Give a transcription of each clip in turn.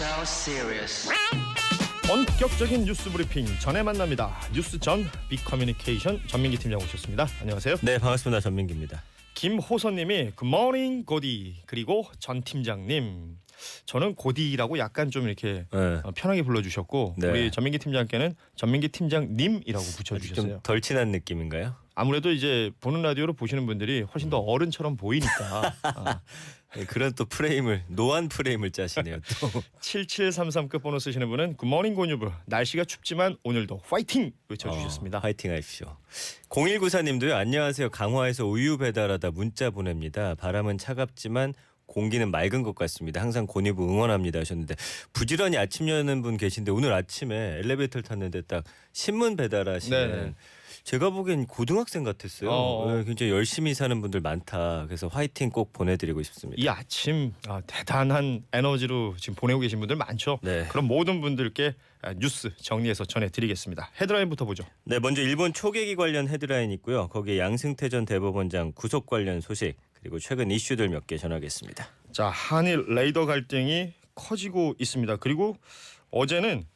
so serious. 본격적인 뉴스 브리핑 전에 만납니다. 뉴스 전 빅커뮤니케이션 전민기 팀장 오셨습니다. 안녕하세요. 네, 반갑습니다. 전민기입니다. 김호선님이 굿모닝 고디, 그리고 전 팀장님, 저는 고디라고 약간 좀 이렇게 편하게 불러주셨고, 네. 우리 전민기 팀장께는 전민기 팀장님이라고 좀 붙여주셨어요. 덜 친한 느낌인가요? 아무래도 이제 보는 라디오로 보시는 분들이 훨씬 더 어른처럼 보이니까. 네, 그런 또 프레임을 노안 프레임을 짜시네요. 또 7733 끝번호 쓰시는 분은 굿모닝 고뉴브, 날씨가 춥지만 오늘도 화이팅 외쳐주셨습니다. 화이팅 하십시오. 0194님도요. 안녕하세요. 강화에서 우유 배달하다 문자 보냅니다. 바람은 차갑지만 공기는 맑은 것 같습니다. 항상 고니부 응원합니다 하셨는데, 부지런히 아침 여는 분 계신데 오늘 아침에 엘리베이터를 탔는데 딱 신문 배달하시는, 네네. 제가 보기엔 고등학생 같았어요. 네, 굉장히 열심히 사는 분들 많다. 그래서 화이팅 꼭 보내드리고 싶습니다. 이 아침 대단한 에너지로 지금 보내고 계신 분들 많죠. 네. 그럼 모든 분들께 뉴스 정리해서 전해드리겠습니다. 헤드라인부터 보죠. 네, 먼저 일본 초계기 관련 헤드라인 있고요. 거기에 양승태 전 대법원장 구속 관련 소식, 그리고 최근 이슈들 몇 개 전하겠습니다. 자, 한일 레이더 갈등이 커지고 있습니다. 그리고 어제는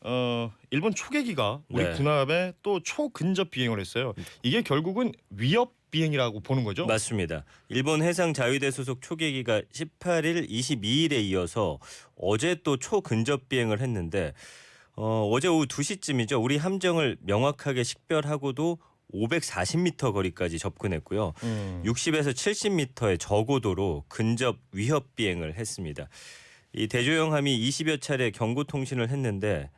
일본 초계기가 우리 네. 군함에 또 초근접 비행을 했어요. 이게 결국은 위협 비행이라고 보는 거죠? 맞습니다. 일본 해상자위대 소속 초계기가 18일, 22일에 이어서 어제 또 초근접 비행을 했는데, 어제 오후 2시쯤이죠. 우리 함정을 명확하게 식별하고도 540m 거리까지 접근했고요. 60에서 70m의 저고도로 근접 위협 비행을 했습니다. 이 대조영함이 20여 차례 경고 통신을 했는데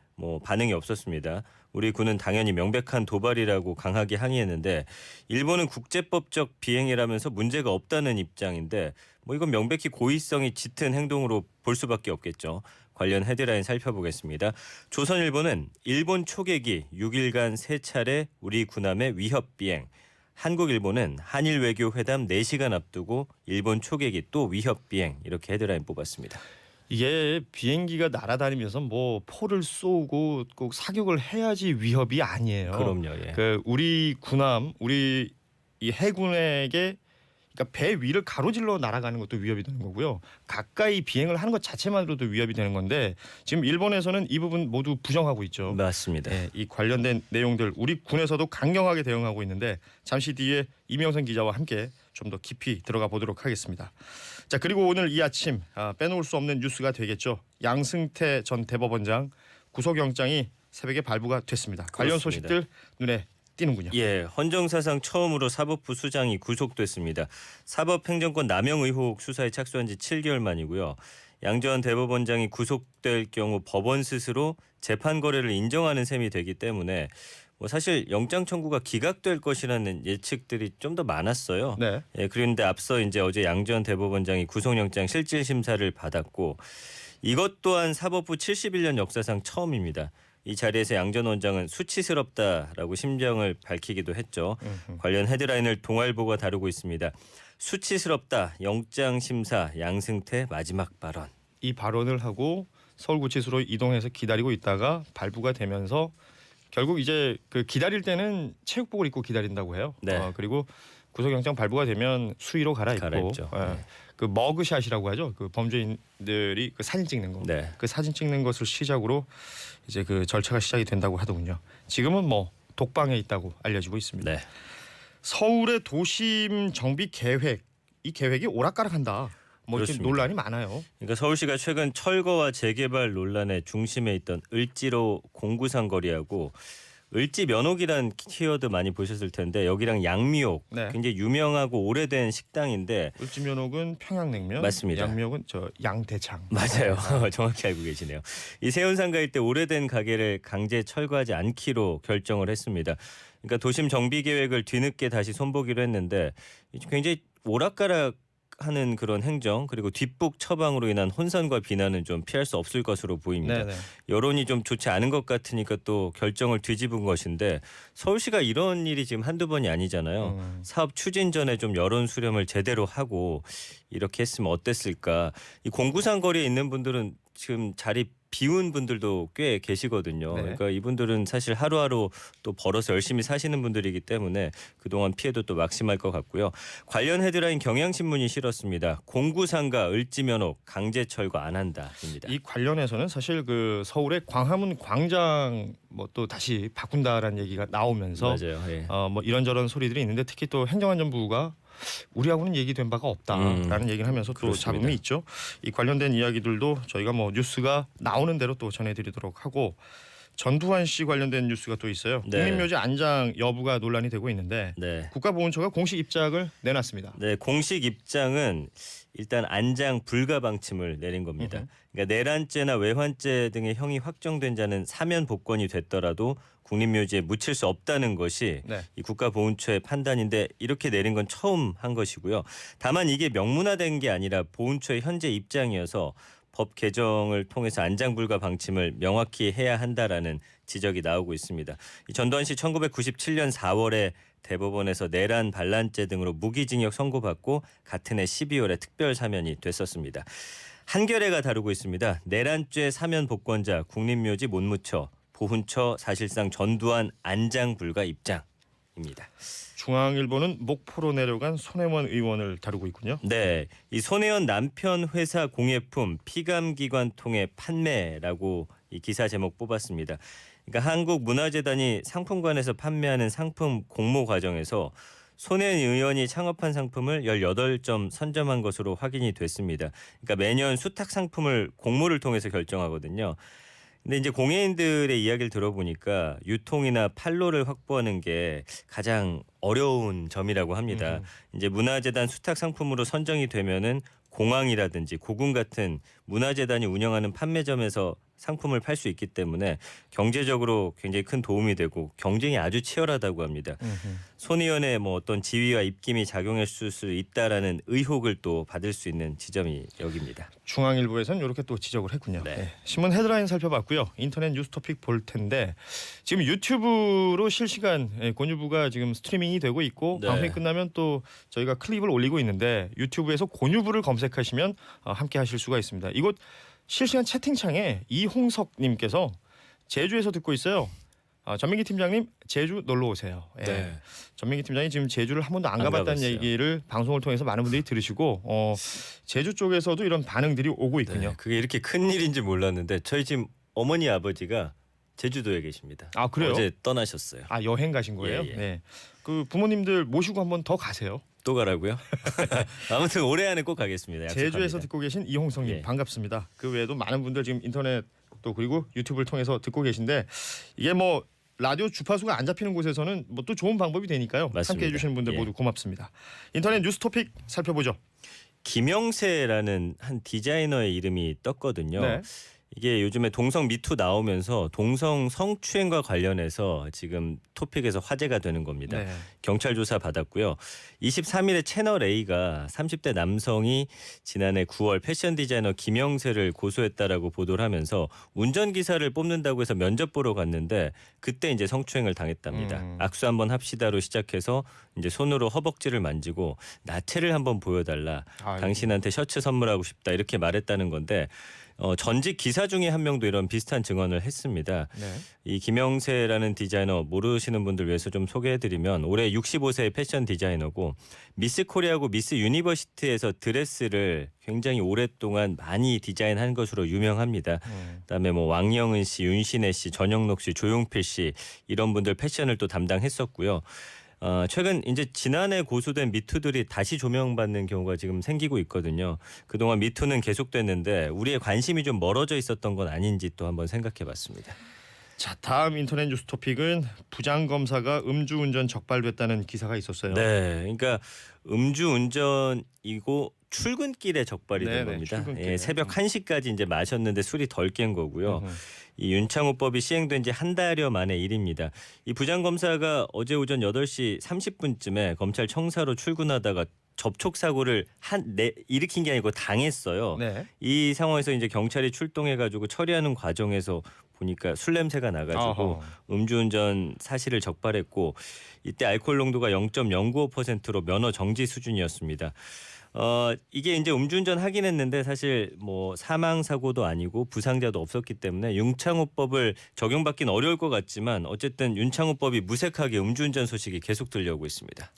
반응이 없었습니다. 우리 군은 당연히 명백한 도발이라고 강하게 항의했는데, 일본은 국제법적 비행이라면서 문제가 없다는 입장인데, 이건 명백히 고의성이 짙은 행동으로 볼 수밖에 없겠죠. 관련 헤드라인 살펴보겠습니다. 조선일보는 일본 초계기 6일간 3차례 우리 군함의 위협 비행, 한국일보는 한일 외교 회담 4시간 앞두고 일본 초계기 또 위협 비행, 이렇게 헤드라인 뽑았습니다. 이게 비행기가 날아다니면서 포를 쏘고 꼭 사격을 해야지 위협이 아니에요. 그럼요. 예. 우리 군함, 우리 이 해군에게, 그러니까 배 위를 가로질러 날아가는 것도 위협이 되는 거고요. 가까이 비행을 하는 것 자체만으로도 위협이 되는 건데, 지금 일본에서는 이 부분 모두 부정하고 있죠. 맞습니다. 네, 이 관련된 내용들 우리 군에서도 강경하게 대응하고 있는데, 잠시 뒤에 이명선 기자와 함께 좀 더 깊이 들어가 보도록 하겠습니다. 자, 그리고 오늘 이 아침 빼놓을 수 없는 뉴스가 되겠죠. 양승태 전 대법원장 구속영장이 새벽에 발부가 됐습니다. 관련 그렇습니다. 소식들 눈에 띄는군요. 예, 헌정사상 처음으로 사법부 수장이 구속됐습니다. 사법행정권 남용 의혹 수사에 착수한 지 7개월 만이고요. 양 전 대법원장이 구속될 경우 법원 스스로 재판 거래를 인정하는 셈이 되기 때문에 사실 영장 청구가 기각될 것이라는 예측들이 좀 더 많았어요. 네. 예, 그런데 앞서 이제 어제 양 전 대법원장이 구속영장 실질 심사를 받았고, 이것 또한 사법부 71년 역사상 처음입니다. 이 자리에서 양 전 원장은 수치스럽다라고 심정을 밝히기도 했죠. 관련 헤드라인을 동아일보가 다루고 있습니다. 수치스럽다, 영장 심사 양승태 마지막 발언. 이 발언을 하고 서울구치소로 이동해서 기다리고 있다가 발부가 되면서 결국 이제 기다릴 때는 체육복을 입고 기다린다고 해요. 네. 그리고 구속영장 발부가 되면 수의로 갈아입고, 네. 그 머그샷이라고 하죠. 그 범죄인들이 사진 찍는 거. 네. 그 사진 찍는 것을 시작으로 이제 그 절차가 시작이 된다고 하더군요. 지금은 독방에 있다고 알려지고 있습니다. 네. 서울의 도심 정비 계획, 이 계획이 오락가락한다. 이렇게 그렇습니다. 논란이 많아요. 그러니까 서울시가 최근 철거와 재개발 논란의 중심에 있던 을지로 공구상 거리하고, 을지 면옥이란 키워드 많이 보셨을 텐데, 여기랑 양미옥, 네. 굉장히 유명하고 오래된 식당인데, 을지면옥은 평양냉면, 맞습니다. 양미옥은 양대창. 맞아요. 정확히 알고 계시네요. 이 세운상가 일대 오래된 가게를 강제 철거하지 않기로 결정을 했습니다. 그러니까 도심 정비 계획을 뒤늦게 다시 손보기로 했는데, 굉장히 오락가락 하는 그런 행정, 그리고 뒷북 처방으로 인한 혼선과 비난은 좀 피할 수 없을 것으로 보입니다. 네네. 여론이 좀 좋지 않은 것 같으니까 또 결정을 뒤집은 것인데, 서울시가 이런 일이 지금 한두 번이 아니잖아요. 사업 추진 전에 좀 여론 수렴을 제대로 하고 이렇게 했으면 어땠을까. 이 공구상 거리에 있는 분들은 지금 자리 비운 분들도 꽤 계시거든요. 네. 그러니까 이분들은 사실 하루하루 또 벌어서 열심히 사시는 분들이기 때문에 그동안 피해도 또 막심할 것 같고요. 관련 헤드라인 경향신문이 실었습니다. 공구상가 을지면옥 강제 철거 안 한다입니다. 이 관련해서는 사실 그 서울의 광화문 광장 뭐 또 다시 바꾼다라는 얘기가 나오면서 맞아요. 예. 뭐 이런저런 소리들이 있는데 특히 또 행정안전부가 우리하고는 얘기된 바가 없다라는 얘기를 하면서 또 그렇습니다. 잡음이 있죠. 이 관련된 이야기들도 저희가 뭐 뉴스가 나오는 대로 또 전해드리도록 하고 전두환 씨 관련된 뉴스가 또 있어요. 네. 국민묘지 안장 여부가 논란이 되고 있는데 네. 국가보훈처가 공식 입장을 내놨습니다. 네, 공식 입장은 일단 안장 불가 방침을 내린 겁니다. 그러니까 내란죄나 외환죄 등의 형이 확정된 자는 사면 복권이 됐더라도 국립묘지에 묻힐 수 없다는 것이 네. 이 국가보훈처의 판단인데 이렇게 내린 건 처음 한 것이고요. 다만 이게 명문화된 게 아니라 보훈처의 현재 입장이어서 법 개정을 통해서 안장 불가 방침을 명확히 해야 한다라는 지적이 나오고 있습니다. 이 전두환 씨 1997년 4월에 대법원에서 내란 반란죄 등으로 무기징역 선고받고 같은 해 12월에 특별 사면이 됐었습니다. 한겨레가 다루고 있습니다. 내란죄 사면 복권자 국립묘지 못 묻혀 보훈처 사실상 전두환 안장 불가 입장입니다. 중앙일보는 목포로 내려간 손혜원 의원을 다루고 있군요. 네, 이 손혜원 남편 회사 공예품 피감기관 통해 판매라고 이 기사 제목 뽑았습니다. 그러니까 한국문화재단이 상품관에서 판매하는 상품 공모 과정에서 손혜원 의원이 창업한 상품을 18점 선점한 것으로 확인이 됐습니다. 그러니까 매년 수탁 상품을 공모를 통해서 결정하거든요. 근데 이제 공예인들의 이야기를 들어보니까 유통이나 판로를 확보하는 게 가장 어려운 점이라고 합니다. 이제 문화재단 수탁 상품으로 선정이 되면은 공항이라든지 고궁 같은 문화재단이 운영하는 판매점에서 상품을 팔 수 있기 때문에 경제적으로 굉장히 큰 도움이 되고 경쟁이 아주 치열하다고 합니다. 손 의원의 뭐 어떤 지위와 입김이 작용했을 수 있다라는 의혹을 또 받을 수 있는 지점이 여기입니다. 중앙일보에서는 이렇게 또 지적을 했군요. 네. 네. 신문 헤드라인 살펴봤고요. 인터넷 뉴스 토픽 볼 텐데 지금 유튜브로 실시간 곤유부가 지금 스트리밍이 되고 있고 네. 방송이 끝나면 또 저희가 클립을 올리고 있는데 유튜브에서 곤유부를 검색하시면 함께 하실 수가 있습니다. 이곳 실시간 채팅창에 이홍석님께서 제주에서 듣고 있어요. 전민기 팀장님 제주 놀러 오세요. 예. 네. 전민기 팀장이 지금 제주를 한 번도 안 안 가봤다는 가봤어요. 얘기를 방송을 통해서 많은 분들이 들으시고 제주 쪽에서도 이런 반응들이 오고 있군요. 네, 그게 이렇게 큰 일인지 몰랐는데 저희 지금 어머니 아버지가 제주도에 계십니다. 아 그래요? 어제 떠나셨어요. 아 여행 가신 거예요? 예. 네. 그 부모님들 모시고 한번 더 가세요. 또 가라고요? 아무튼 올해 안에 꼭 가겠습니다. 약속합니다. 제주에서 듣고 계신 이홍성님 예. 반갑습니다. 그 외에도 많은 분들 지금 인터넷 또 그리고 유튜브를 통해서 듣고 계신데 이게 뭐 라디오 주파수가 안 잡히는 곳에서는 뭐 또 좋은 방법이 되니까요. 맞습니다. 함께 해주시는 분들 예. 모두 고맙습니다. 인터넷 뉴스 토픽 살펴보죠. 김영세라는 한 디자이너의 이름이 떴거든요. 네. 이게 요즘에 동성 미투 나오면서 동성 성추행과 관련해서 지금 토픽에서 화제가 되는 겁니다. 네. 경찰 조사 받았고요. 23일에 채널 A가 30대 남성이 지난해 9월 패션 디자이너 김영세를 고소했다라고 보도를 하면서 운전기사를 뽑는다고 해서 면접 보러 갔는데 그때 이제 성추행을 당했답니다. 악수 한번 합시다로 시작해서 이제 손으로 허벅지를 만지고 나체를 한번 보여달라. 아이고. 당신한테 셔츠 선물하고 싶다 이렇게 말했다는 건데 전직 기사 중에 한 명도 이런 비슷한 증언을 했습니다. 네. 이 김영세라는 디자이너 모르시는 분들 위해서 좀 소개해드리면 올해 65세의 패션 디자이너고 미스 코리아고 미스 유니버시티에서 드레스를 굉장히 오랫동안 많이 디자인한 것으로 유명합니다. 그다음에 뭐 왕영은 씨, 윤신혜 씨, 전영록 씨, 조용필 씨 이런 분들 패션을 또 담당했었고요. 최근 이제 지난해 고소된 미투들이 다시 조명받는 경우가 지금 생기고 있거든요. 그동안 미투는 계속됐는데 우리의 관심이 좀 멀어져 있었던 건 아닌지 또 한번 생각해봤습니다. 자 다음 인터넷 뉴스 토픽은 부장 검사가 음주운전 적발됐다는 기사가 있었어요. 네, 그러니까 음주운전이고 출근길에 적발이 된 네네, 겁니다. 출근길에. 예, 새벽 1시까지 이제 마셨는데 술이 덜 깬 거고요. 이 윤창호법이 시행된 지 한 달여 만의 일입니다. 이 부장검사가 어제 오전 8시 30분쯤에 검찰 청사로 출근하다가 접촉 사고를 일으킨 게 아니고 당했어요. 네. 이 상황에서 이제 경찰이 출동해가지고 처리하는 과정에서 보니까 술 냄새가 나가지고 어허. 음주운전 사실을 적발했고 이때 알코올 농도가 0.095%로 면허 정지 수준이었습니다. 이게 이제 음주운전 하긴 했는데 사실 뭐 사망 사고도 아니고 부상자도 없었기 때문에 윤창호법을 적용받기는 어려울 것 같지만 어쨌든 윤창호법이 무색하게 음주운전 소식이 계속 들려오고 있습니다.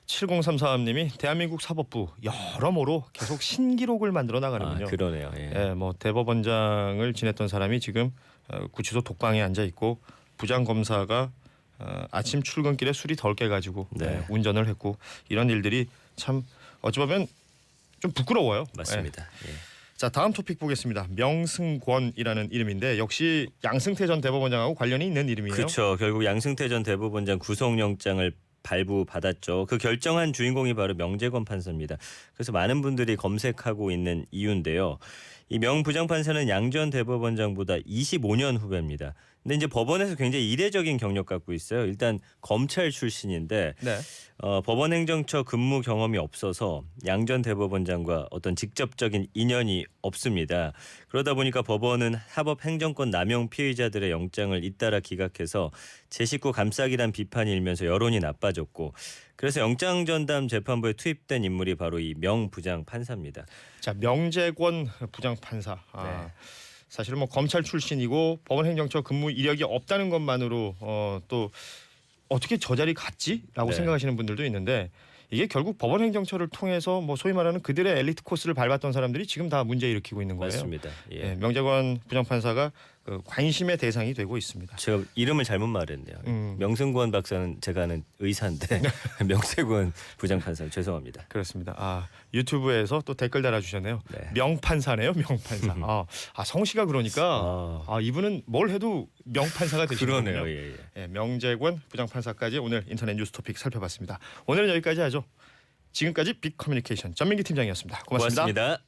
7033님이 대한민국 사법부 여러모로 계속 신기록을 만들어 나가는군요. 그러네요. 예. 예, 뭐 대법원장을 지냈던 사람이 지금 구치소 독방에 앉아 있고 부장 검사가 아침 출근길에 술이 덜 깨가지고 네. 운전을 했고 이런 일들이 참 어찌 보면 좀 부끄러워요. 맞습니다. 예. 자, 다음 토픽 보겠습니다. 명승권이라는 이름인데 역시 양승태 전 대법원장하고 관련이 있는 이름이에요. 그렇죠. 결국 양승태 전 대법원장 구속영장을 발부받았죠. 그 결정한 주인공이 바로 명재권 판사입니다. 그래서 많은 분들이 검색하고 있는 이유인데요. 이 명 부장판사는 양 전 대법원장보다 25년 후배입니다. 근데 이제 법원에서 굉장히 이례적인 경력 갖고 있어요. 일단 검찰 출신인데 네. 법원 행정처 근무 경험이 없어서 양 전 대법원장과 어떤 직접적인 인연이 없습니다. 그러다 보니까 법원은 사법 행정권 남용 피의자들의 영장을 잇따라 기각해서 제 식구 감싸기란 비판이 일면서 여론이 나빠졌고 그래서 영장 전담 재판부에 투입된 인물이 바로 이 명 부장 판사입니다. 자, 명재권 부장 판사. 네. 사실은 뭐 검찰 출신이고 법원 행정처 근무 이력이 없다는 것만으로 또 어떻게 저 자리 갔지라고 네. 생각하시는 분들도 있는데 이게 결국 법원 행정처를 통해서 뭐 소위 말하는 그들의 엘리트 코스를 밟았던 사람들이 지금 다 문제 일으키고 있는 거예요. 맞습니다. 예. 예, 명재권 부장판사가 그 관심의 대상이 되고 있습니다. 제가 이름을 잘못 말했네요. 명승권 박사는 제가 아는 의사인데 명세권 부장판사 죄송합니다. 그렇습니다. 유튜브에서 또 댓글 달아주셨네요. 네. 명판사네요, 명판사. 성씨가 그러니까 이분은 뭘 해도 명판사가 되시는군요. 그러네요. 예, 예. 예, 명재권 부장판사까지 오늘 인터넷 뉴스 토픽 살펴봤습니다. 오늘은 여기까지 하죠. 지금까지 빅커뮤니케이션 전민기 팀장이었습니다. 고맙습니다. 고맙습니다.